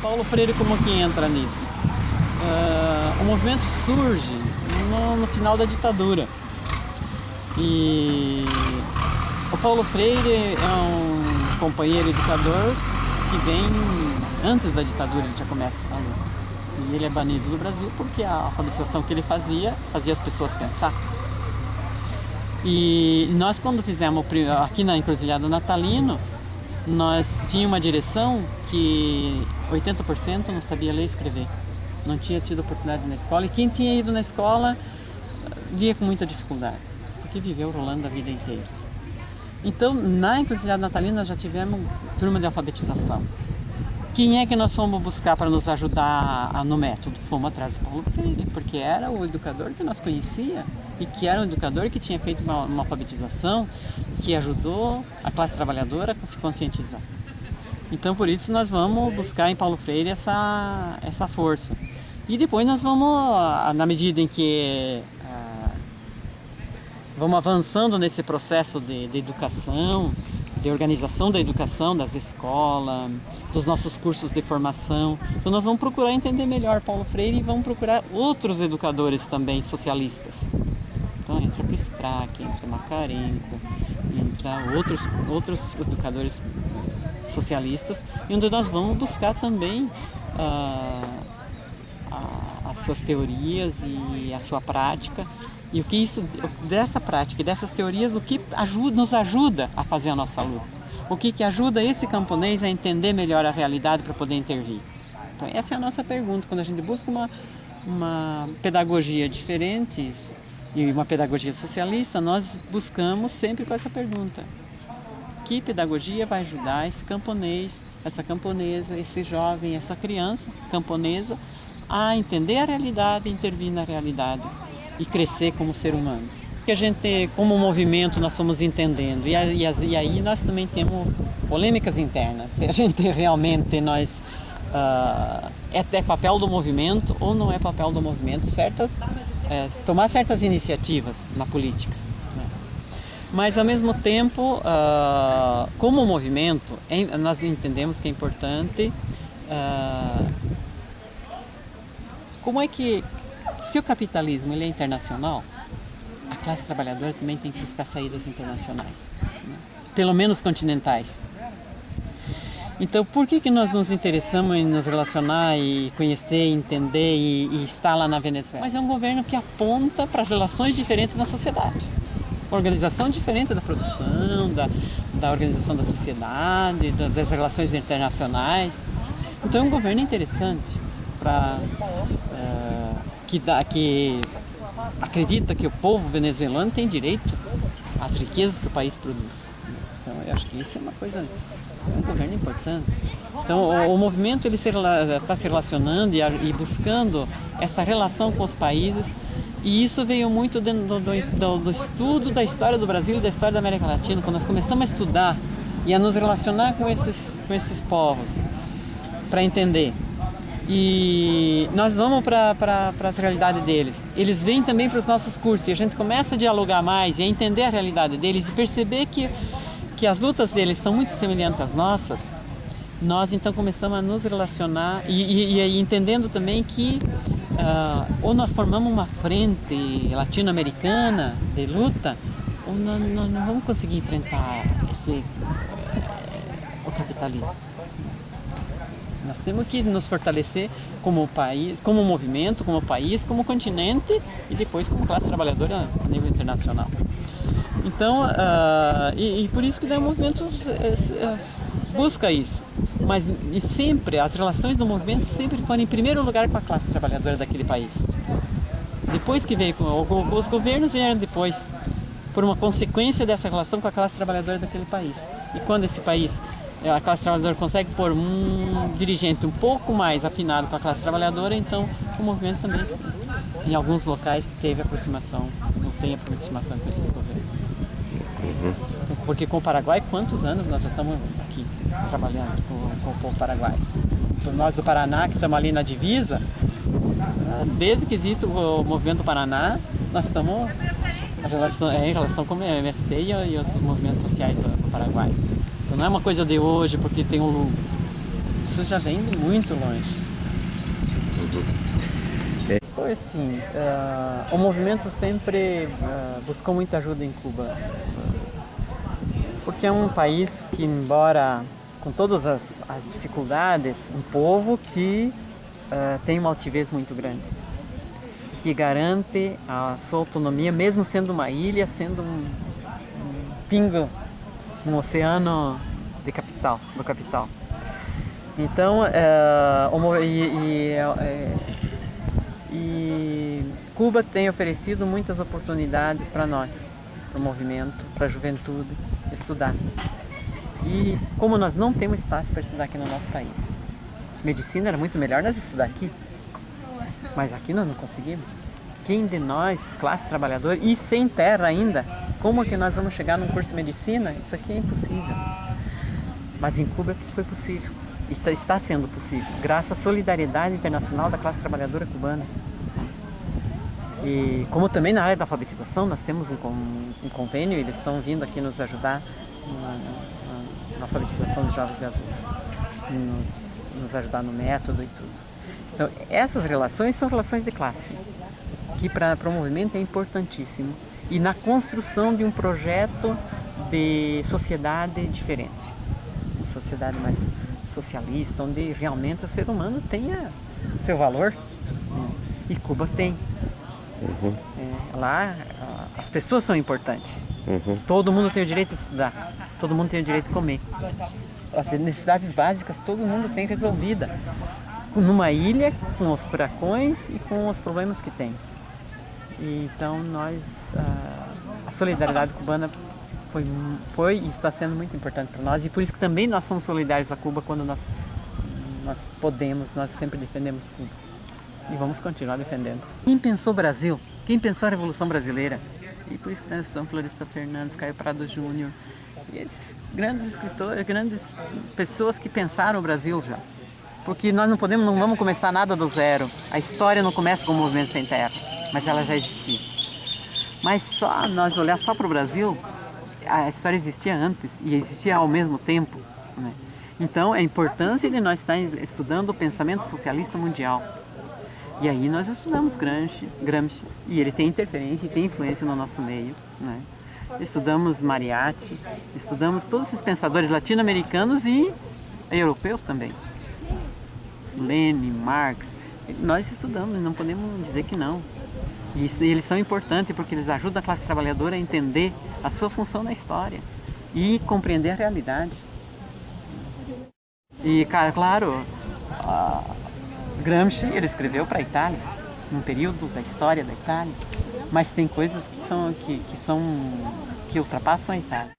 Paulo Freire como que entra nisso? O movimento surge no final da ditadura. E o Paulo Freire é um companheiro educador que vem antes da ditadura, ele já começa a luta. E ele é banido do Brasil porque a alfabetização que ele fazia as pessoas pensar. E nós, quando fizemos aqui na Encruzilhada Natalino, nós tínhamos uma direção que 80% não sabia ler e escrever. Não tinha tido oportunidade na escola. E quem tinha ido na escola via com muita dificuldade, porque viveu rolando a vida inteira. Então, na Encruzilhada Natalina, nós já tivemos turma de alfabetização. Quem é que nós fomos buscar para nos ajudar no método? Fomos atrás do Paulo Freire, porque era o educador que nós conhecia e que era um educador que tinha feito uma alfabetização que ajudou a classe trabalhadora a se conscientizar. Então, por isso, nós vamos buscar em Paulo Freire essa força. E depois nós vamos, na medida em que vamos avançando nesse processo de educação, de organização da educação, das escolas, dos nossos cursos de formação. Então nós vamos procurar entender melhor Paulo Freire e vamos procurar outros educadores também socialistas. Então entra Pristrac, entra Macarenko, entra outros educadores socialistas, e onde nós vamos buscar também as suas teorias e a sua prática. E o que isso, dessa prática e dessas teorias, o que nos ajuda a fazer a nossa luta? O que ajuda esse camponês a entender melhor a realidade para poder intervir? Então essa é a nossa pergunta. Quando a gente busca uma pedagogia diferente e uma pedagogia socialista, nós buscamos sempre com essa pergunta. Que pedagogia vai ajudar esse camponês, essa camponesa, esse jovem, essa criança camponesa a entender a realidade, intervir na realidade e crescer como ser humano? Que a gente, como movimento, nós estamos entendendo. E aí nós também temos polêmicas internas. Se a gente realmente é papel do movimento ou não é papel do movimento tomar certas iniciativas na política. Né? Mas, ao mesmo tempo, como movimento, nós entendemos que é importante como é que, se o capitalismo ele é internacional, a classe trabalhadora também tem que buscar saídas internacionais, né? Pelo menos continentais. Então, por que nós nos interessamos em nos relacionar e conhecer, entender e estar lá na Venezuela? Mas é um governo que aponta para relações diferentes na sociedade. Organização diferente da produção, da organização da sociedade, das relações internacionais. Então, é um governo interessante para que acredita que o povo venezuelano tem direito às riquezas que o país produz. Então, eu acho que isso é uma coisa, é um governo importante. Então, o movimento ele está se relacionando e buscando essa relação com os países, e isso veio muito do estudo da história do Brasil e da história da América Latina, quando nós começamos a estudar e a nos relacionar com esses povos, para entender. E nós vamos para as realidades deles. Eles vêm também para os nossos cursos e a gente começa a dialogar mais e a entender a realidade deles e perceber que as lutas deles são muito semelhantes às nossas. Nós então começamos a nos relacionar e entendendo também que ou nós formamos uma frente latino-americana de luta, ou nós não vamos conseguir enfrentar o capitalismo. Nós temos que nos fortalecer como país, como movimento, como país, como continente e depois como classe trabalhadora a nível internacional. Então, e por isso que o movimento busca isso. Mas e sempre, as relações do movimento sempre foram em primeiro lugar com a classe trabalhadora daquele país. Depois que veio, os governos vieram depois, por uma consequência dessa relação com a classe trabalhadora daquele país. E quando esse país, a classe trabalhadora consegue pôr um dirigente um pouco mais afinado com a classe trabalhadora, então o movimento também, em alguns locais, teve aproximação, não tem aproximação com esses governos. Porque com o Paraguai, quantos anos nós já estamos aqui trabalhando com o povo paraguaio? Nós do Paraná, que estamos ali na divisa, desde que existe o movimento do Paraná, nós estamos em relação com o MST e os movimentos sociais do Paraguai. Então não é uma coisa de hoje porque tem um lucro. Isso já vem de muito longe. Foi assim, o movimento sempre buscou muita ajuda em Cuba. Porque é um país que, embora com todas as dificuldades, um povo que tem uma altivez muito grande. Que garante a sua autonomia, mesmo sendo uma ilha, sendo um pingo no oceano do capital. Então, Cuba tem oferecido muitas oportunidades para nós, para o movimento, para a juventude, estudar. E como nós não temos espaço para estudar aqui no nosso país, medicina era muito melhor nós estudar aqui, mas aqui nós não conseguimos. Quem de nós, classe trabalhadora e sem terra ainda, como é que nós vamos chegar num curso de medicina? Isso aqui é impossível. Mas em Cuba foi possível. E está sendo possível, graças à solidariedade internacional da classe trabalhadora cubana. E como também na área da alfabetização, nós temos um convênio, eles estão vindo aqui nos ajudar na alfabetização dos jovens e adultos, nos ajudar no método e tudo. Então, essas relações são relações de classe, que para o movimento é importantíssimo. E na construção de um projeto de sociedade diferente, uma sociedade mais socialista, onde realmente o ser humano tenha seu valor, né? E Cuba tem. Lá as pessoas são importantes. Todo mundo tem o direito de estudar, todo mundo tem o direito de comer. As necessidades básicas todo mundo tem resolvida. Numa ilha, com os furacões e com os problemas que tem. E então a solidariedade cubana foi e está sendo muito importante para nós, e por isso que também nós somos solidários a Cuba quando nós podemos, nós sempre defendemos Cuba. E vamos continuar defendendo. Quem pensou o Brasil? Quem pensou a Revolução Brasileira? E por isso que nós estamos Floresta Fernandes, Caio Prado Júnior, e esses grandes escritores, grandes pessoas que pensaram o Brasil já. Porque nós não vamos começar nada do zero. A história não começa com o movimento sem terra, mas ela já existia. Mas só nós olhar só para o Brasil, a história existia antes e existia ao mesmo tempo, né? Então, a importância de nós estar estudando o pensamento socialista mundial. E aí nós estudamos Gramsci, e ele tem interferência e tem influência no nosso meio, né? Estudamos Mariátegui, estudamos todos esses pensadores latino-americanos e europeus também. Lenin, Marx, nós estudamos, não podemos dizer que não. E eles são importantes porque eles ajudam a classe trabalhadora a entender a sua função na história e compreender a realidade. E, claro, Gramsci ele escreveu para a Itália, num período da história da Itália, mas tem coisas que ultrapassam a Itália.